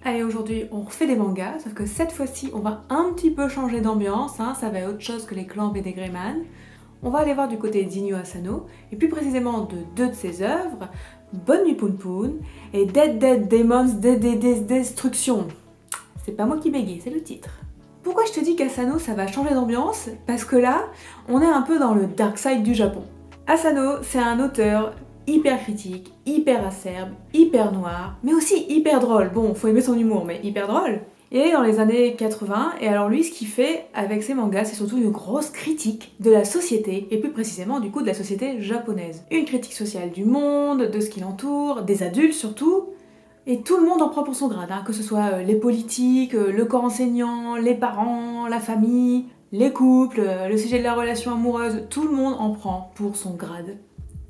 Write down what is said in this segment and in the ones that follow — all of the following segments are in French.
Allez, aujourd'hui, on refait des mangas, sauf que cette fois-ci, on va un petit peu changer d'ambiance, hein, ça va être autre chose que les clans et des Greyman. On va aller voir du côté d'Inyo Asano, et plus précisément de deux de ses œuvres, Bonne Nuit Poon Poon et Dead Dead Demons Destruction. C'est pas moi qui bégaye, c'est le titre. Pourquoi je te dis qu'Asano, ça va changer d'ambiance? Parce que là, on est un peu dans le dark side du Japon. Asano, c'est un auteur hyper critique, hyper acerbe, hyper noir, mais aussi hyper drôle. Bon, faut aimer son humour, mais hyper drôle. Il est dans les années 80, et alors lui, ce qu'il fait avec ses mangas, c'est surtout une grosse critique de la société, et plus précisément du coup de la société japonaise. Une critique sociale du monde, de ce qui l'entoure, des adultes surtout, et tout le monde en prend pour son grade, hein, que ce soit les politiques, le corps enseignant, les parents, la famille, les couples, le sujet de la relation amoureuse, tout le monde en prend pour son grade.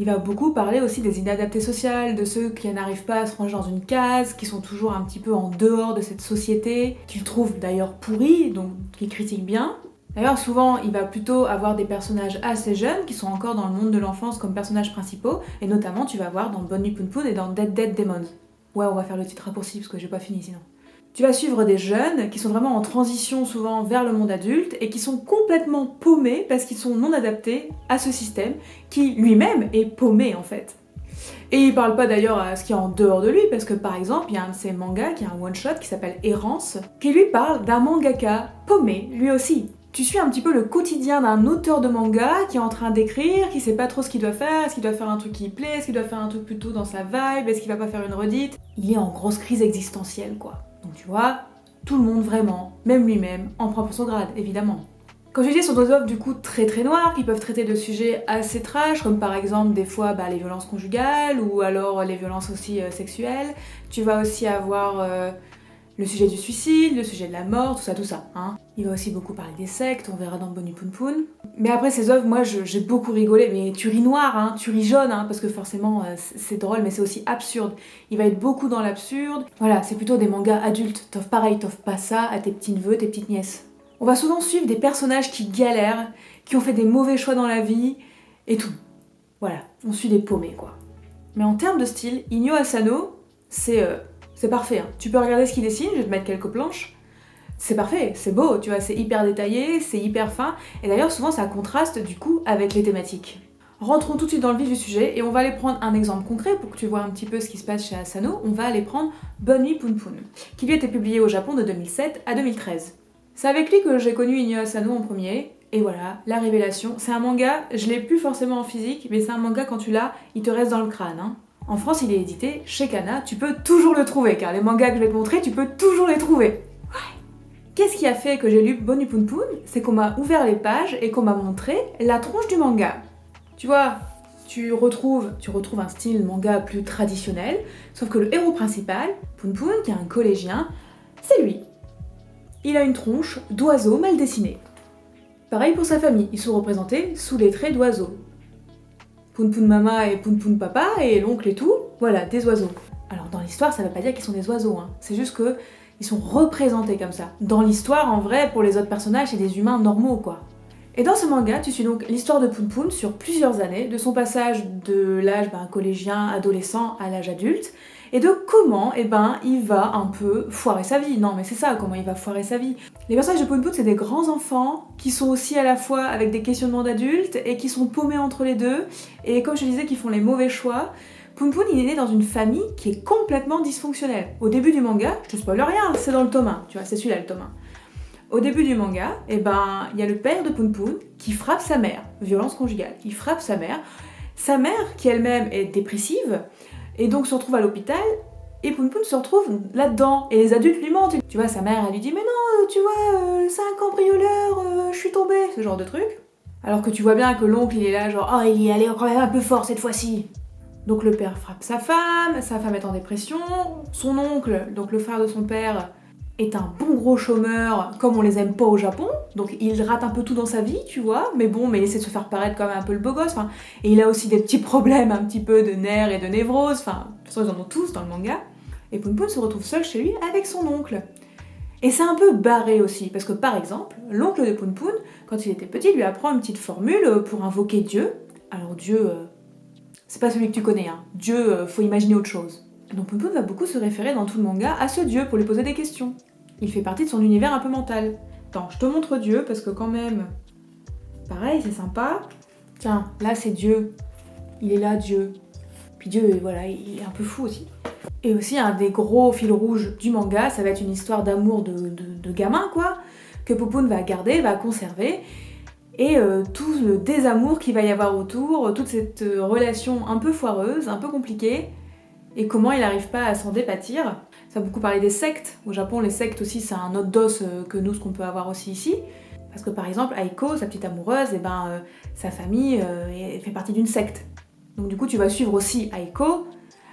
Il va beaucoup parler aussi des inadaptés sociaux, de ceux qui n'arrivent pas à se ranger dans une case, qui sont toujours un petit peu en dehors de cette société, qu'il trouve d'ailleurs pourrie, donc qu'il critique bien. D'ailleurs, souvent, il va plutôt avoir des personnages assez jeunes, qui sont encore dans le monde de l'enfance comme personnages principaux, et notamment tu vas voir dans Bonne Nuit Poon Poon et dans Dead Dead Demons. Ouais, on va faire le titre raccourci parce que j'ai pas fini sinon. Tu vas suivre des jeunes qui sont vraiment en transition souvent vers le monde adulte et qui sont complètement paumés parce qu'ils sont non adaptés à ce système qui lui-même est paumé en fait. Et il parle pas d'ailleurs à ce qui est en dehors de lui parce que par exemple il y a un de ses mangas qui est un one-shot qui s'appelle Errance qui lui parle d'un mangaka paumé lui aussi. Tu suis un petit peu le quotidien d'un auteur de manga qui est en train d'écrire, qui sait pas trop ce qu'il doit faire, est-ce qu'il doit faire un truc qui lui plaît, est-ce qu'il doit faire un truc plutôt dans sa vibe, est-ce qu'il va pas faire une redite. Il est en grosse crise existentielle quoi. Donc tu vois, tout le monde vraiment, même lui-même, en prend pour son grade, évidemment. Comme je disais, ce sont des œuvres du coup très très noires qui peuvent traiter de sujets assez trash, comme par exemple des fois les violences conjugales ou alors les violences aussi sexuelles. Tu vas aussi avoir le sujet du suicide, le sujet de la mort, tout ça, hein. Il va aussi beaucoup parler des sectes, on verra dans Bonne Nuit Poon Poon. Mais après ces œuvres, moi j'ai beaucoup rigolé, mais tu ris noir, hein, tu ris jaune, hein, parce que forcément c'est drôle, mais c'est aussi absurde. Il va être beaucoup dans l'absurde. Voilà, c'est plutôt des mangas adultes. T'offres pas ça à tes petits neveux, tes petites nièces. On va souvent suivre des personnages qui galèrent, qui ont fait des mauvais choix dans la vie, et tout. Voilà, on suit des paumés quoi. Mais en termes de style, Inyo Asano, c'est parfait, hein. Tu peux regarder ce qu'il dessine, je vais te mettre quelques planches. C'est parfait, c'est beau, tu vois, c'est hyper détaillé, c'est hyper fin, et d'ailleurs souvent ça contraste du coup avec les thématiques. Rentrons tout de suite dans le vif du sujet et on va aller prendre un exemple concret pour que tu vois un petit peu ce qui se passe chez Asano. On va aller prendre Bonne Nuit Poon Poon, qui lui a été publié au Japon de 2007 à 2013. C'est avec lui que j'ai connu Inyo Asano en premier, et voilà, la révélation. C'est un manga, je l'ai plus forcément en physique, mais c'est un manga quand tu l'as, il te reste dans le crâne, hein. En France, il est édité chez Kana, tu peux toujours le trouver, car les mangas que je vais te montrer, tu peux toujours les trouver. Ouais. Qu'est-ce qui a fait que j'ai lu Bonne Nuit Poon Poon? C'est qu'on m'a ouvert les pages et qu'on m'a montré la tronche du manga. Tu vois, tu retrouves un style manga plus traditionnel, sauf que le héros principal, Poon Poon, qui est un collégien, c'est lui. Il a une tronche d'oiseau mal dessinée. Pareil pour sa famille, ils sont représentés sous les traits d'oiseaux. Poon Poon Mama et Poon Poon Papa et l'oncle et tout, voilà, des oiseaux. Alors dans l'histoire, ça veut pas dire qu'ils sont des oiseaux, hein. C'est juste que ils sont représentés comme ça. Dans l'histoire, en vrai, pour les autres personnages, c'est des humains normaux, quoi. Et dans ce manga, tu suis donc l'histoire de Poon Poon sur plusieurs années, de son passage de l'âge collégien, adolescent à l'âge adulte, et de comment il va un peu foirer sa vie. Non mais c'est ça, comment il va foirer sa vie. Les personnages de Poon Poon, c'est des grands enfants qui sont aussi à la fois avec des questionnements d'adultes et qui sont paumés entre les deux, et comme je te disais, qui font les mauvais choix. Poon Poon, il est né dans une famille qui est complètement dysfonctionnelle. Au début du manga, je te spoil rien, c'est dans le tome 1, tu vois, c'est celui-là le tome 1. Au début du manga, il y a le père de Poon Poon qui frappe sa mère, violence conjugale, il frappe sa mère qui elle-même est dépressive, et donc se retrouve à l'hôpital, et Poon Poon se retrouve là-dedans, et les adultes lui mentent. Tu vois, sa mère, elle lui dit « Mais non, tu vois, c'est un cambrioleur, je suis tombée », ce genre de truc. Alors que tu vois bien que l'oncle, il est là genre « Oh, il y est allé quand même un peu fort cette fois-ci ». Donc le père frappe sa femme est en dépression, son oncle, donc le frère de son père, est un bon gros chômeur, comme on les aime pas au Japon, donc il rate un peu tout dans sa vie, tu vois, mais bon, mais il essaie de se faire paraître quand même un peu le beau gosse, et il a aussi des petits problèmes un petit peu de nerfs et de névrose, de toute façon ils en ont tous dans le manga, et Poon Poon se retrouve seul chez lui avec son oncle. Et c'est un peu barré aussi, parce que par exemple, l'oncle de Poon Poon, quand il était petit, lui apprend une petite formule pour invoquer Dieu. Alors Dieu, c'est pas celui que tu connais, hein. Dieu, faut imaginer autre chose. Donc Poun va beaucoup se référer dans tout le manga à ce dieu pour lui poser des questions. Il fait partie de son univers un peu mental. Attends, je te montre Dieu parce que quand même... Pareil, c'est sympa. Tiens, là c'est Dieu. Il est là, Dieu. Puis Dieu, voilà, il est un peu fou aussi. Et aussi, un des gros fils rouges du manga, ça va être une histoire d'amour de gamin, quoi, que Poun va garder, va conserver. Et tout le désamour qu'il va y avoir autour, toute cette relation un peu foireuse, un peu compliquée, et comment il n'arrive pas à s'en dépâtir. Ça a beaucoup parlé des sectes. Au Japon, les sectes aussi, c'est un autre dos que nous, ce qu'on peut avoir aussi ici. Parce que par exemple, Aiko, sa petite amoureuse, et sa famille fait partie d'une secte. Donc du coup, tu vas suivre aussi Aiko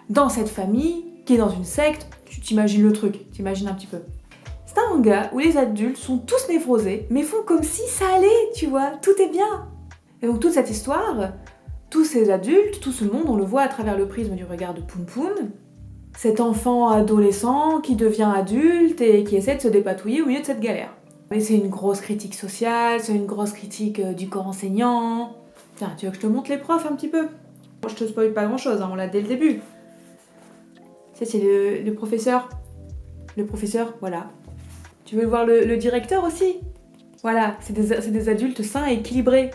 dans cette famille qui est dans une secte. Tu t'imagines le truc, t'imagines un petit peu. C'est un manga où les adultes sont tous névrosés, mais font comme si ça allait, tu vois, tout est bien. Et donc toute cette histoire, tous ces adultes, tout ce monde, on le voit à travers le prisme du regard de Poun. Cet enfant adolescent qui devient adulte et qui essaie de se dépatouiller au milieu de cette galère. Et c'est une grosse critique sociale, c'est une grosse critique du corps enseignant. Tiens, tu veux que je te montre les profs un petit peu? Moi, je te spoil pas grand chose, hein, on l'a dès le début. Ça, c'est le professeur. Le professeur, voilà. Tu veux voir le directeur aussi? Voilà, c'est des adultes sains et équilibrés.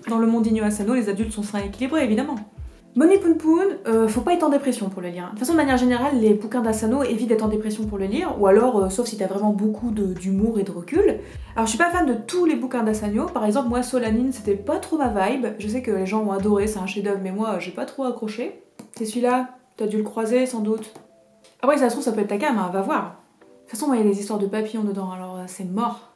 Dans le monde d'Inyo Asano, les adultes sont sains et équilibrés, évidemment. Bonnie Poun, faut pas être en dépression pour le lire. De toute façon, de manière générale, les bouquins d'Asano évitent d'être en dépression pour le lire, ou alors, sauf si t'as vraiment beaucoup d'humour et de recul. Alors, je suis pas fan de tous les bouquins d'Asano. Par exemple, moi, Solanine, c'était pas trop ma vibe. Je sais que les gens ont adoré, c'est un chef-d'œuvre, mais moi, j'ai pas trop accroché. C'est celui-là, t'as dû le croiser, sans doute. Après, ça se trouve, ça peut être ta cam, hein, va voir. De toute façon, moi, il y a des histoires de papillons dedans, alors c'est mort.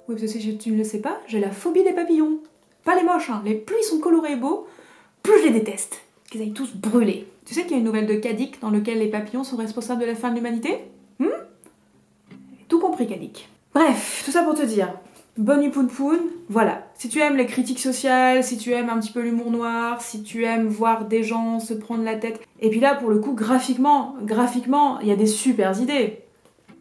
Oui, parce que si tu ne le sais pas, j'ai la phobie des papillons. Pas les moches, hein. Les plus ils sont colorés et beaux, plus je les déteste. Qu'ils aillent tous brûler. Tu sais qu'il y a une nouvelle de Kadik dans laquelle les papillons sont responsables de la fin de l'humanité? Tout compris, Kadik. Bref, tout ça pour te dire. Bonnie Poun, voilà. Si tu aimes les critiques sociales, si tu aimes un petit peu l'humour noir, si tu aimes voir des gens se prendre la tête... Et puis là, pour le coup, graphiquement, il y a des super idées.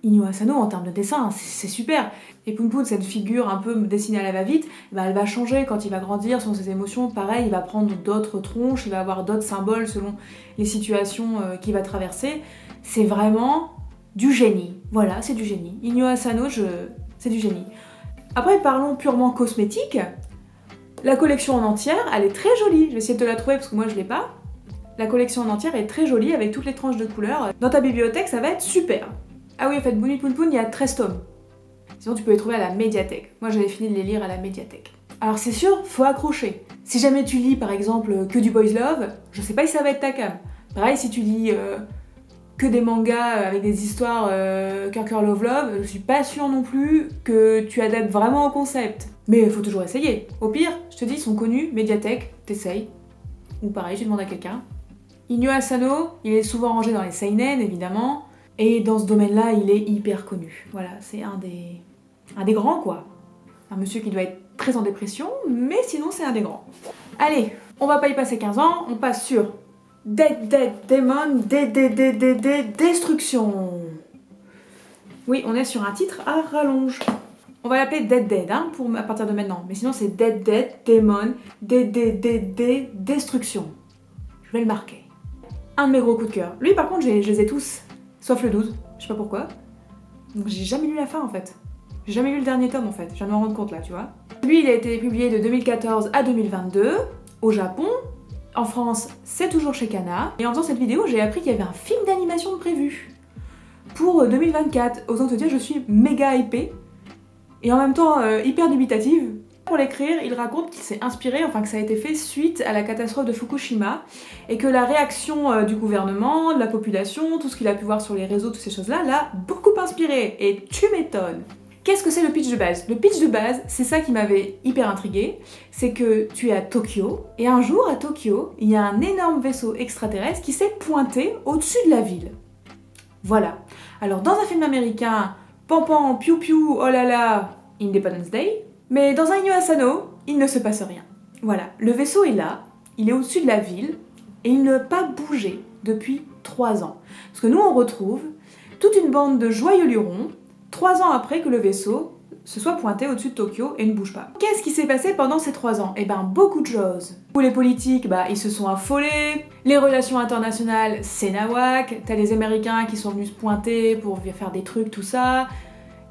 Inyo Asano, en termes de dessin, c'est super. Et Poun, cette figure un peu dessinée à la va-vite, elle va changer quand il va grandir, selon ses émotions. Pareil, il va prendre d'autres tronches, il va avoir d'autres symboles selon les situations qu'il va traverser. C'est vraiment du génie. Voilà, c'est du génie. Inyo Asano, c'est du génie. Après, parlons purement cosmétique. La collection en entière, elle est très jolie. Je vais essayer de te la trouver parce que moi je l'ai pas. La collection en entière est très jolie avec toutes les tranches de couleurs. Dans ta bibliothèque, ça va être super. Ah oui, en fait, Bonnie Poun, il y a 13 tomes. Sinon, tu peux les trouver à la médiathèque. Moi, j'avais fini de les lire à la médiathèque. Alors, c'est sûr, faut accrocher. Si jamais tu lis, par exemple, que du boys love, je sais pas si ça va être ta cam. Pareil, si tu lis que des mangas avec des histoires cœur love love, je suis pas sûre non plus que tu adaptes vraiment au concept. Mais il faut toujours essayer. Au pire, je te dis, ils sont connus, médiathèque, t'essayes. Ou pareil, tu demandes à quelqu'un. Inyo Asano, il est souvent rangé dans les seinen, évidemment. Et dans ce domaine-là, il est hyper connu. Voilà, c'est un des grands, quoi. Un monsieur qui doit être très en dépression, mais sinon c'est un des grands. Allez, on va pas y passer 15 ans, on passe sur Dead Demon, Destruction. Oui, on est sur un titre à rallonge. On va l'appeler Dead, hein, à partir de maintenant. Mais sinon c'est Dead Demon, Destruction. Je vais le marquer. Un de mes gros coups de cœur. Lui par contre, je les ai tous. Sauf le 12, je sais pas pourquoi. Donc j'ai jamais lu la fin en fait. J'ai jamais lu le dernier tome en fait, je viens de m'en rendre compte là, tu vois. Lui, il a été publié de 2014 à 2022 au Japon. En France, c'est toujours chez Kana. Et en faisant cette vidéo, j'ai appris qu'il y avait un film d'animation prévu pour 2024. Autant te dire, je suis méga hypée et en même temps hyper dubitative. Pour l'écrire, il raconte qu'il s'est inspiré, enfin que ça a été fait suite à la catastrophe de Fukushima et que la réaction du gouvernement, de la population, tout ce qu'il a pu voir sur les réseaux, toutes ces choses-là, l'a beaucoup inspiré. Et tu m'étonnes. Qu'est-ce que c'est le pitch de base? Le pitch de base, c'est ça qui m'avait hyper intriguée, c'est que tu es à Tokyo, et un jour à Tokyo, il y a un énorme vaisseau extraterrestre qui s'est pointé au-dessus de la ville. Voilà. Alors dans un film américain, pam piou piou, oh là là, Independence Day, mais dans un Inyo Asano, il ne se passe rien. Voilà, le vaisseau est là, il est au-dessus de la ville, et il n'a pas bougé depuis 3 ans. Parce que nous on retrouve toute une bande de joyeux lurons, 3 ans après que le vaisseau se soit pointé au-dessus de Tokyo et ne bouge pas. Qu'est-ce qui s'est passé pendant ces 3 ans? Eh ben, beaucoup de choses. Pour les politiques, ils se sont affolés, les relations internationales, c'est nawak, t'as les Américains qui sont venus se pointer pour faire des trucs, tout ça,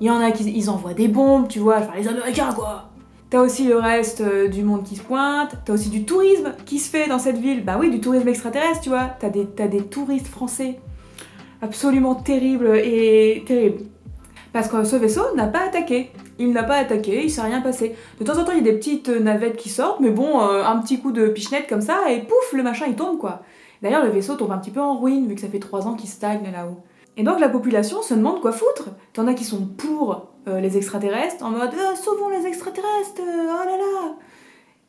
il y en a qui ils envoient des bombes, tu vois, enfin les Américains quoi. T'as aussi le reste du monde qui se pointe, t'as aussi du tourisme qui se fait dans cette ville, bah oui, du tourisme extraterrestre, tu vois, t'as des touristes français absolument terribles et terribles. Parce que ce vaisseau n'a pas attaqué. Il n'a pas attaqué, il s'est rien passé. De temps en temps, il y a des petites navettes qui sortent, mais bon, un petit coup de pichenette comme ça, et pouf, le machin il tombe quoi. D'ailleurs, le vaisseau tombe un petit peu en ruine, vu que ça fait 3 ans qu'il stagne là-haut. Et donc la population se demande quoi foutre. T'en as qui sont pour les extraterrestres, en mode sauvons les extraterrestres, oh là là.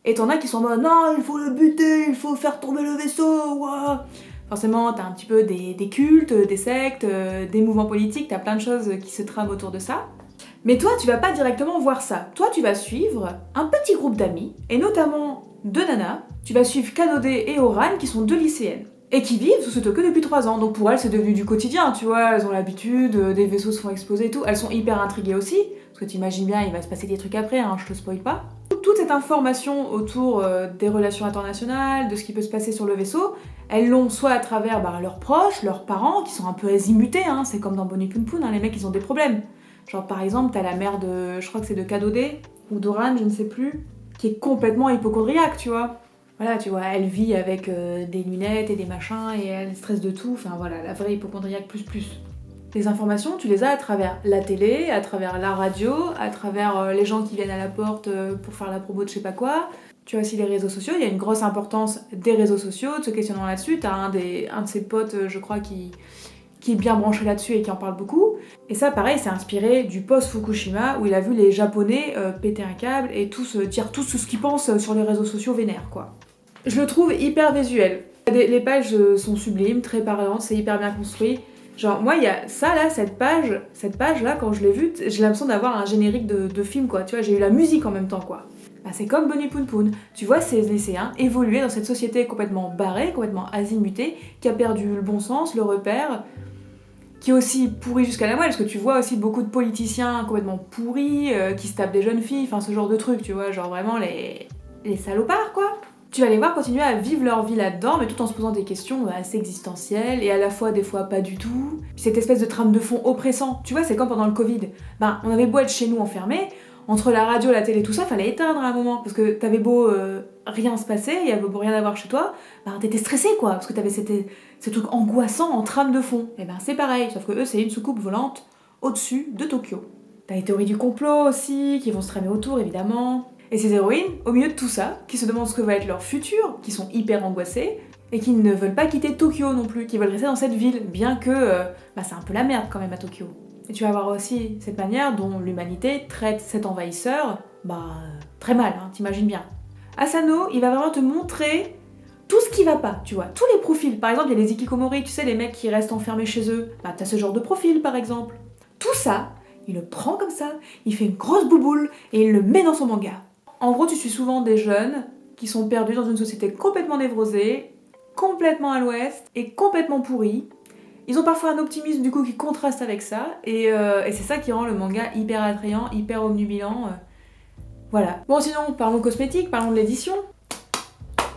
Et t'en as qui sont en mode non, il faut le buter, il faut faire tomber le vaisseau, ouah. Forcément, t'as un petit peu des cultes, des sectes, des mouvements politiques, t'as plein de choses qui se trament autour de ça. Mais toi, tu vas pas directement voir ça. Toi, tu vas suivre un petit groupe d'amis, et notamment 2 nanas. Tu vas suivre Kanode et Oran, qui sont 2 lycéennes. Et qui vivent sous ce Tokyo depuis 3 ans. Donc pour elles, c'est devenu du quotidien, tu vois. Elles ont l'habitude, des vaisseaux se font exploser et tout. Elles sont hyper intriguées aussi, parce que t'imagines bien, il va se passer des trucs après, hein, je te spoil pas. Toute cette information autour des relations internationales, de ce qui peut se passer sur le vaisseau, elles l'ont soit à travers leurs proches, leurs parents, qui sont un peu azimutés, hein, c'est comme dans Bonnie Poon Poon, hein, les mecs ils ont des problèmes. Genre par exemple, t'as la mère de, je crois que c'est de Kanode, ou d'Oran, je ne sais plus, qui est complètement hypocondriaque, tu vois. Voilà, tu vois, elle vit avec des lunettes et des machins, et elle stresse de tout, enfin voilà, la vraie hypocondriaque plus. Les informations, tu les as à travers la télé, à travers la radio, à travers les gens qui viennent à la porte pour faire la promo de je sais pas quoi. Tu as aussi les réseaux sociaux, il y a une grosse importance des réseaux sociaux, de se questionnant là-dessus. T'as un de ses potes, je crois, qui est bien branché là-dessus et qui en parle beaucoup. Et ça, pareil, c'est inspiré du post-Fukushima, où il a vu les Japonais péter un câble et dire tout ce qu'ils pensent sur les réseaux sociaux vénères, quoi. Je le trouve hyper visuel. Les pages sont sublimes, très parlantes, c'est hyper bien construit. Genre, moi, il y a ça là, cette page là, quand je l'ai vue, j'ai l'impression d'avoir un générique de film, quoi. Tu vois, j'ai eu la musique en même temps, quoi. C'est comme Bonnie Poon Poon. Tu vois ces lycéens évoluer dans cette société complètement barrée, complètement azimutée, qui a perdu le bon sens, le repère, qui est aussi pourri jusqu'à la moelle, parce que tu vois aussi beaucoup de politiciens complètement pourris, qui se tapent des jeunes filles, enfin ce genre de trucs, tu vois, genre vraiment les salopards, quoi. Tu vas les voir continuer à vivre leur vie là-dedans, mais tout en se posant des questions assez existentielles, et à la fois, des fois, pas du tout. Puis cette espèce de trame de fond oppressant, tu vois, c'est comme pendant le Covid. On avait beau être chez nous enfermés, entre la radio, la télé, tout ça, fallait éteindre à un moment, parce que t'avais beau rien se passer, il y avait beau rien avoir chez toi, t'étais stressé, quoi, parce que t'avais ce truc angoissant en trame de fond. Et c'est pareil, sauf que eux, c'est une soucoupe volante au-dessus de Tokyo. T'as les théories du complot aussi, qui vont se tramer autour, évidemment. Et ces héroïnes, au milieu de tout ça, qui se demandent ce que va être leur futur, qui sont hyper angoissées, et qui ne veulent pas quitter Tokyo non plus, qui veulent rester dans cette ville, bien que c'est un peu la merde quand même à Tokyo. Et tu vas voir aussi cette manière dont l'humanité traite cet envahisseur, très mal, hein, t'imagines bien. Asano, il va vraiment te montrer tout ce qui va pas, tu vois, tous les profils. Par exemple, il y a les hikikomori, tu sais, les mecs qui restent enfermés chez eux. T'as ce genre de profil, par exemple. Tout ça, il le prend comme ça, il fait une grosse bouboule, et il le met dans son manga. En gros, tu suis souvent des jeunes qui sont perdus dans une société complètement névrosée, complètement à l'ouest et complètement pourrie. Ils ont parfois un optimisme du coup qui contraste avec ça, et c'est ça qui rend le manga hyper attrayant, hyper omnubilant. Voilà. Bon, sinon, parlons cosmétique, parlons de l'édition.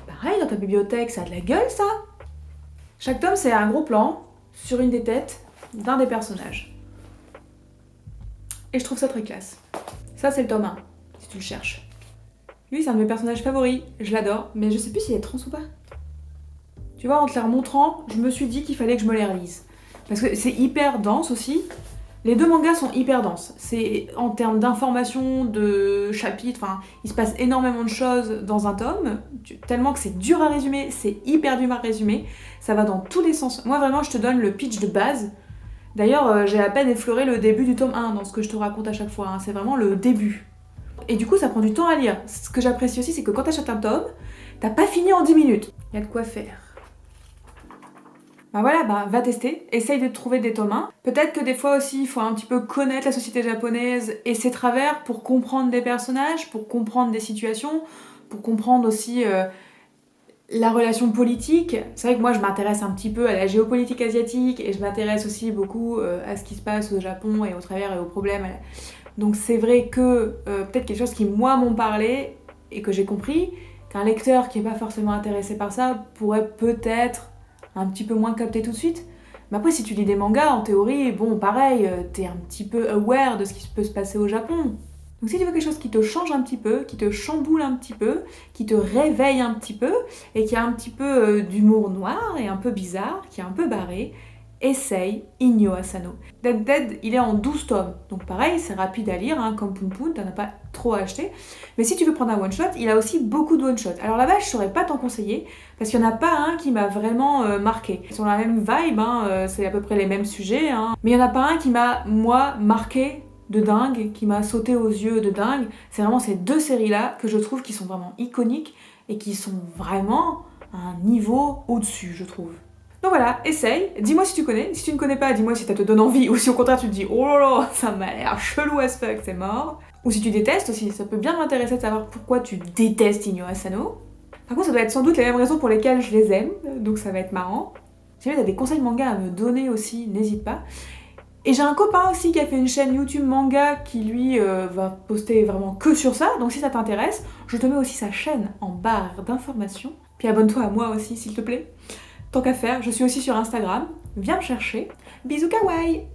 Pareil, dans ta bibliothèque, ça a de la gueule, ça. Chaque tome, c'est un gros plan sur une des têtes d'un des personnages. Et je trouve ça très classe. Ça, c'est le tome 1, si tu le cherches. Lui, c'est un de mes personnages favoris, je l'adore, mais je sais plus s'il est trans ou pas. Tu vois, en te les remontrant, je me suis dit qu'il fallait que je me les relise. Parce que c'est hyper dense aussi. Les 2 mangas sont hyper denses. C'est en termes d'informations, de chapitres, enfin, il se passe énormément de choses dans un tome, tellement que c'est dur à résumer, c'est hyper dur à résumer. Ça va dans tous les sens. Moi, vraiment, je te donne le pitch de base. D'ailleurs, j'ai à peine effleuré le début du tome 1 dans ce que je te raconte à chaque fois, hein. C'est vraiment le début. Et du coup, ça prend du temps à lire. Ce que j'apprécie aussi, c'est que quand t'achètes un tome, t'as pas fini en 10 minutes. Il y a de quoi faire. Va tester, essaye de trouver des tomes 1. Peut-être que des fois aussi, il faut un petit peu connaître la société japonaise et ses travers pour comprendre des personnages, pour comprendre des situations, pour comprendre aussi La relation politique, c'est vrai que moi je m'intéresse un petit peu à la géopolitique asiatique et je m'intéresse aussi beaucoup à ce qui se passe au Japon et au travers et aux problèmes. Donc c'est vrai que peut-être quelque chose qui moi m'ont parlé et que j'ai compris, qu'un lecteur qui n'est pas forcément intéressé par ça pourrait peut-être un petit peu moins capter tout de suite. Mais après si tu lis des mangas, en théorie, bon pareil, t'es un petit peu aware de ce qui peut se passer au Japon. Donc si tu veux quelque chose qui te change un petit peu, qui te chamboule un petit peu, qui te réveille un petit peu, et qui a un petit peu d'humour noir et un peu bizarre, qui est un peu barré, essaye Inyo Asano. Dead Dead, il est en 12 tomes, donc pareil, c'est rapide à lire, hein, comme Poun Poun, t'en as pas trop à acheter. Mais si tu veux prendre un one-shot, il a aussi beaucoup de one-shot. Alors là-bas, je saurais pas t'en conseiller, parce qu'il y en a pas un qui m'a vraiment marqué. Ils sont la même vibe, hein, c'est à peu près les mêmes sujets, hein. Mais il y en a pas un qui m'a, moi, marqué de dingue, qui m'a sauté aux yeux de dingue. C'est vraiment ces deux séries-là que je trouve qui sont vraiment iconiques et qui sont vraiment à un niveau au-dessus, je trouve. Donc voilà, essaye, dis-moi si tu connais. Si tu ne connais pas, dis-moi si ça te donne envie, ou si au contraire tu te dis oh là là, ça m'a l'air chelou as fuck, c'est mort. Ou si tu détestes aussi, ça peut bien m'intéresser de savoir pourquoi tu détestes Inyo Asano. Par contre, ça doit être sans doute les mêmes raisons pour lesquelles je les aime, donc ça va être marrant. Si jamais t'as des conseils de manga à me donner aussi, n'hésite pas. Et j'ai un copain aussi qui a fait une chaîne YouTube manga qui lui va poster vraiment que sur ça, donc si ça t'intéresse, je te mets aussi sa chaîne en barre d'informations. Puis abonne-toi à moi aussi s'il te plaît. Tant qu'à faire, je suis aussi sur Instagram, viens me chercher. Bisous kawaii!